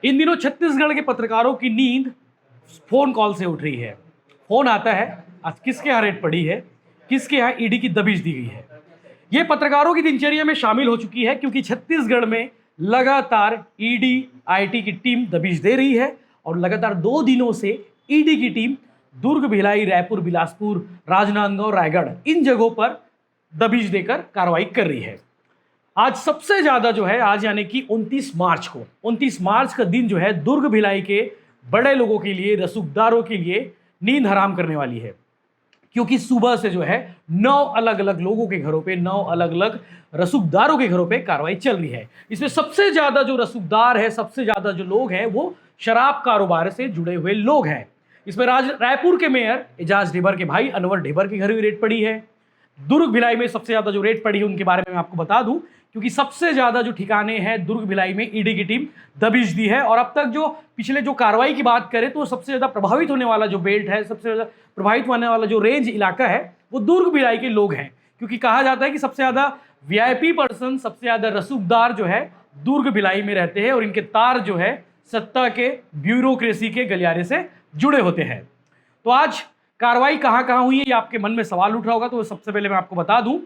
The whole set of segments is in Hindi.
इन दिनों छत्तीसगढ़ के पत्रकारों की नींद फोन कॉल से उठ रही है। फोन आता है, आज किसके यहाँ रेड पड़ी है, किसके यहाँ ईडी की दबिश दी गई है। ये पत्रकारों की दिनचर्या में शामिल हो चुकी है, क्योंकि छत्तीसगढ़ में लगातार ईडी आईटी की टीम दबिश दे रही है और लगातार 2 दिनों से ईडी की टीम दुर्ग, भिलाई, रायपुर, बिलासपुर, राजनांदगांव, रायगढ़ इन जगहों पर दबिश देकर कार्रवाई कर रही है। आज सबसे ज्यादा जो है, आज यानी कि 29 मार्च का दिन जो है दुर्ग, भिलाई के बड़े लोगों के लिए, रसूखदारों के लिए नींद हराम करने वाली है, क्योंकि सुबह से जो है 9 अलग अलग लोगों के घरों पे, 9 अलग अलग रसूखदारों के घरों पे कार्रवाई चल रही है। इसमें सबसे ज्यादा जो रसूखदार है, सबसे ज्यादा जो लोग हैं वो शराब कारोबार से जुड़े हुए लोग हैं। इसमें रायपुर के मेयर एजाज ढेबर के भाई अनवर ढेबर के घर भी रेड पड़ी है। दुर्ग, भिलाई में सबसे ज्यादा जो रेड पड़ी है उनके बारे में मैं आपको बता दूं, क्योंकि सबसे ज्यादा जो ठिकाने हैं दुर्ग, भिलाई में ईडी की टीम दबिश दी है। और अब तक जो पिछले जो कार्रवाई की बात करें तो सबसे ज्यादा प्रभावित होने वाला जो बेल्ट है, सबसे ज्यादा प्रभावित होने वाला जो रेंज इलाका है वो दुर्ग, भिलाई के लोग हैं, क्योंकि कहा जाता है कि सबसे ज्यादा वीआईपी पर्सन, सबसे ज्यादा रसूखदार जो है दुर्ग, भिलाई में रहते हैं और इनके तार जो है सत्ता के, ब्यूरोक्रेसी के गलियारे से जुड़े होते हैं। तो आज कार्रवाई कहां कहां हुई है, ये आपके मन में सवाल उठ रहा होगा, तो सबसे पहले मैं आपको बता दूं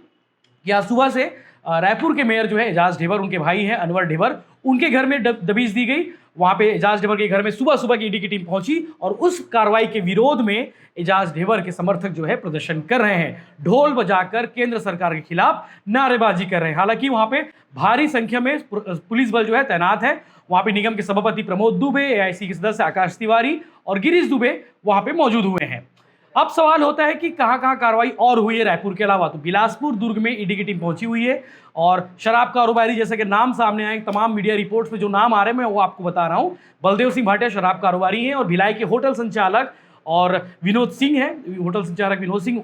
कि आज सुबह से रायपुर के मेयर जो है एजाज ढेबर, उनके भाई हैं अनवर ढेबर, उनके घर में दबिश दी गई। वहां पे एजाज ढेबर के घर में सुबह सुबह की ईडी की टीम पहुंची और उस कार्रवाई के विरोध में एजाज ढेबर के समर्थक जो है प्रदर्शन कर रहे हैं, ढोल बजाकर केंद्र सरकार के खिलाफ नारेबाजी कर रहे हैं। हालांकि वहां पे भारी संख्या में पुलिस बल जो है तैनात है। वहां पे निगम के सभापति प्रमोद दुबे, एआईसी के सदस्य आकाश तिवारी और गिरीश दुबे वहां पे मौजूद हुए हैं। अब सवाल होता है कि कहां कहां कार्रवाई और हुई है रायपुर के अलावा। तो बिलासपुर, दुर्ग में ईडी की टीम पहुंची हुई है और शराब कारोबारी जैसे कि नाम सामने आए, तमाम मीडिया रिपोर्ट्स में जो नाम आ रहे हैं मैं वो आपको बता रहा हूं। बलदेव सिंह भाटिया शराब कारोबारी हैं और भिलाई के होटल संचालक और विनोद सिंह हैं, होटल संचालक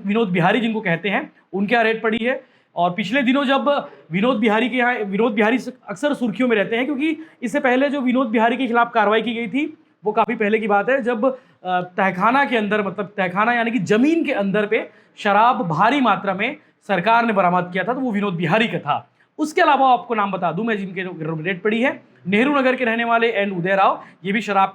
विनोद बिहारी जिनको कहते हैं, उनके यहाँ रेड पड़ी है। और पिछले दिनों जब विनोद बिहारी अक्सर सुर्खियों में रहते हैं, क्योंकि इससे पहले जो विनोद बिहारी के खिलाफ कार्रवाई की गई थी वो काफ़ी पहले की बात है, जब तहखाना के अंदर, मतलब तहखाना यानी कि जमीन के अंदर पे शराब भारी मात्रा में सरकार ने बरामद किया था, तो वो विनोद बिहारी का था। उसके अलावा आपको नाम बता दूं मैं जिनके रेड पड़ी है, नेहरू नगर के रहने वाले एन उदय राव, ये भी शराब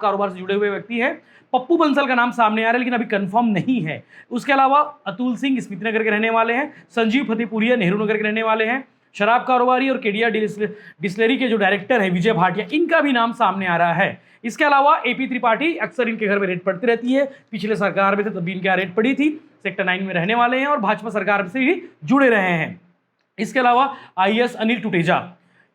कारोबार से जुड़े हुए व्यक्ति हैं। पप्पू बंसल का नाम सामने आ रहा है लेकिन अभी कंफर्म नहीं है। उसके अलावा अतुल सिंह स्मृति नगर के रहने वाले हैं, संजीव फतेहपुरिया नेहरू नगर के रहने वाले हैं, शराब कारोबारी और केडिया डिस्टिलरी के जो डायरेक्टर है विजय भाटिया, इनका भी नाम सामने आ रहा है। इसके अलावा एपी त्रिपाठी, अक्सर इनके घर में रेड पड़ती रहती है, पिछले सरकार में थे तब भी इनके यहाँ रेड पड़ी थी, सेक्टर 9 में रहने वाले हैं और भाजपा सरकार से भी जुड़े रहे हैं। इसके अलावा आईएएस अनिल टुटेजा,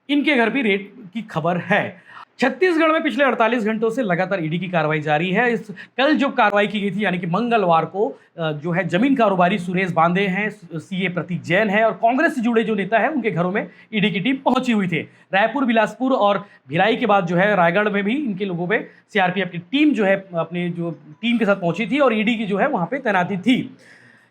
इनके घर भी रेड की खबर है। छत्तीसगढ़ में पिछले 48 घंटों से लगातार ईडी की कार्रवाई जारी है। कल जो कार्रवाई की गई थी यानी कि मंगलवार को जो है जमीन कारोबारी सुरेश बांदे हैं, सीए प्रतीक जैन है और कांग्रेस से जुड़े जो नेता हैं उनके घरों में ईडी की टीम पहुंची हुई थी। रायपुर, बिलासपुर और भिलाई के बाद जो है रायगढ़ में भी इनके लोगों पे सीआरपीएफ की टीम जो है अपनी जो टीम के साथ पहुंची थी और ईडी की जो है वहां पे तैनाती थी।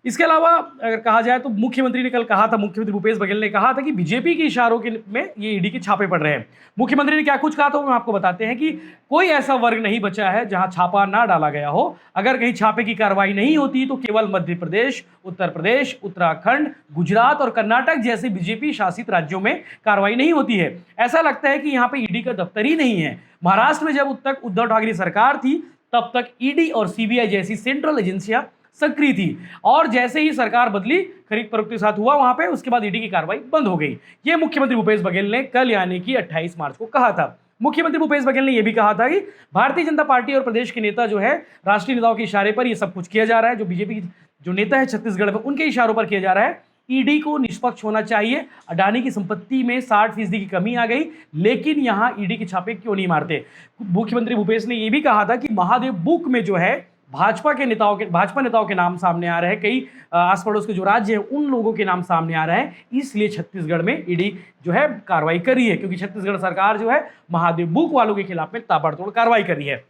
इसके अलावा अगर कहा जाए तो मुख्यमंत्री ने कल कहा था, मुख्यमंत्री भूपेश बघेल ने कहा था कि बीजेपी के इशारों के में ये ईडी के छापे पड़ रहे हैं। मुख्यमंत्री ने क्या कुछ कहा था वो हम आपको बताते हैं कि कोई ऐसा वर्ग नहीं बचा है जहां छापा ना डाला गया हो। अगर कहीं छापे की कार्रवाई नहीं होती तो केवल मध्य प्रदेश, उत्तर प्रदेश, उत्तराखंड, गुजरात और कर्नाटक जैसे बीजेपी शासित राज्यों में कार्रवाई नहीं होती है। ऐसा लगता है कि यहाँ पे ईडी का दफ्तर ही नहीं है। महाराष्ट्र में जब तक उद्धव ठाकरे सरकार थी तब तक ईडी और सीबीआई जैसी सेंट्रल एजेंसियां सक्रिय थी और जैसे ही सरकार बदली, खरीद फरोख्त के साथ हुआ वहां पे, उसके बाद ईडी की कार्रवाई बंद हो गई। ये मुख्यमंत्री भूपेश बघेल ने कल यानी कि 28 मार्च को कहा था। मुख्यमंत्री भूपेश बघेल ने यह भी कहा था कि भारतीय जनता पार्टी और प्रदेश के नेता जो है, राष्ट्रीय नेताओं के इशारे पर यह सब कुछ किया जा रहा है। जो बीजेपी जो नेता है छत्तीसगढ़ में, उनके इशारों पर किया जा रहा है। ईडी को निष्पक्ष होना चाहिए। अडानी की संपत्ति में 60% की कमी आ गई, लेकिन यहाँ ईडी के छापे क्यों नहीं मारते। मुख्यमंत्री भूपेश ने यह भी कहा था कि महादेव बुक में जो है भाजपा नेताओं के नाम सामने आ रहे हैं, कई आस पड़ोस के जो राज्य हैं उन लोगों के नाम सामने आ रहे हैं, इसलिए छत्तीसगढ़ में ईडी जो है कार्रवाई कर रही है, क्योंकि छत्तीसगढ़ सरकार जो है महादेव बुक वालों के खिलाफ में ताबड़तोड़ कार्रवाई कर रही है।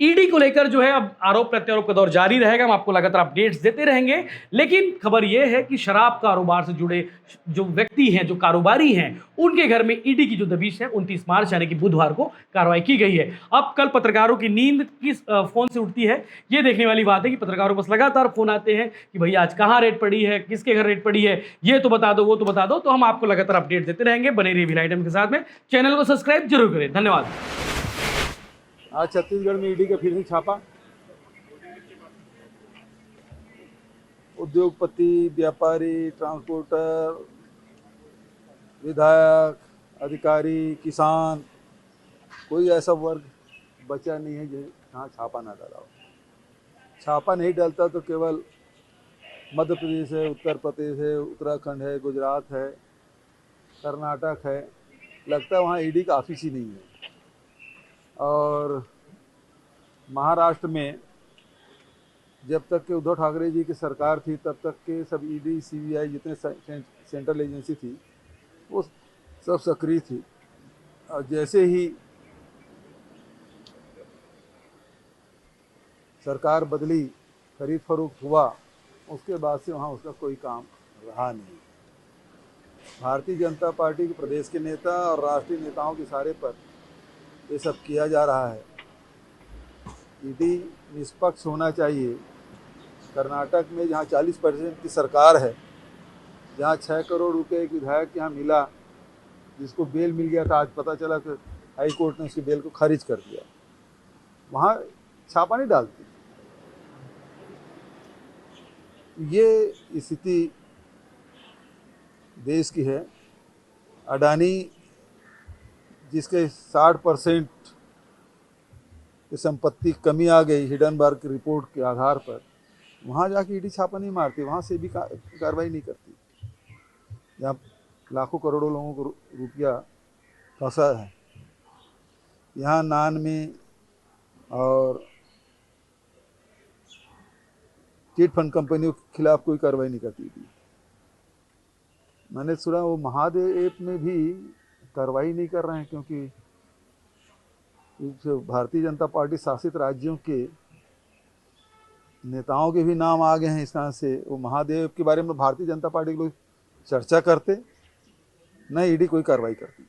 ईडी को लेकर जो है अब आरोप प्रत्यारोप का दौर जारी रहेगा, हम आपको लगातार अपडेट्स देते रहेंगे। लेकिन खबर यह है कि शराब कारोबार से जुड़े जो व्यक्ति हैं, जो कारोबारी हैं, उनके घर में ईडी की जो दबिश है 29 मार्च यानी कि बुधवार को कार्रवाई की गई है। अब कल पत्रकारों की नींद किस फोन से उठती है, ये देखने वाली बात है कि पत्रकारों को बस लगातार फोन आते हैं कि भैया आज कहाँ रेड पड़ी है, किसके घर रेड पड़ी है, ये तो बता दो, वो तो बता दो। तो हम आपको लगातार अपडेट देते रहेंगे। बने रहिए वी आइटम के साथ में, चैनल को सब्सक्राइब जरूर करें। धन्यवाद। आज छत्तीसगढ़ में ईडी का फिर से छापा। उद्योगपति, व्यापारी, ट्रांसपोर्टर, विधायक, अधिकारी, किसान, कोई ऐसा वर्ग बचा नहीं है जो यहाँ छापा ना डाला हो। छापा नहीं डालता तो केवल मध्य प्रदेश है, उत्तर प्रदेश है, उत्तराखंड है, गुजरात है, कर्नाटक है, लगता है वहाँ ईडी का ऑफिस ही नहीं है। और महाराष्ट्र में जब तक के उद्धव ठाकरे जी की सरकार थी तब तक के सब ईडी, सीबीआई जितने सेंट्रल एजेंसी थी वो सब सक्रिय थी। और जैसे ही सरकार बदली, खरीद फरोख्त हुआ, उसके बाद से वहाँ उसका कोई काम रहा नहीं। भारतीय जनता पार्टी के प्रदेश के नेता और राष्ट्रीय नेताओं के इशारे पर ये सब किया जा रहा है। ईडी निष्पक्ष होना चाहिए। कर्नाटक में जहाँ 40% की सरकार है, जहाँ 6 करोड़ रुपए एक विधायक के यहाँ मिला, जिसको बेल मिल गया था, आज पता चला कि हाई कोर्ट ने उसकी बेल को खारिज कर दिया, वहाँ छापा नहीं डालती। ये स्थिति देश की है। अडानी जिसके 60% की संपत्ति कमी आ गई हिडनबर्ग की रिपोर्ट के आधार पर, वहाँ जाके ईडी छापा नहीं मारती, वहाँ से भी कार्रवाई नहीं करती। यहाँ लाखों करोड़ों लोगों को रुपया फंसा है, यहाँ नान में और चिट फंड कंपनियों के खिलाफ कोई कार्रवाई नहीं करती थी। मैंने सुना वो महादेव ऐप में भी कार्रवाई नहीं कर रहे हैं, क्योंकि भारतीय जनता पार्टी शासित राज्यों के नेताओं के भी नाम आ गए हैं इस तरह से। वो महादेव के बारे में भारतीय जनता पार्टी के लोग चर्चा करते, न ईडी कोई कार्रवाई करती।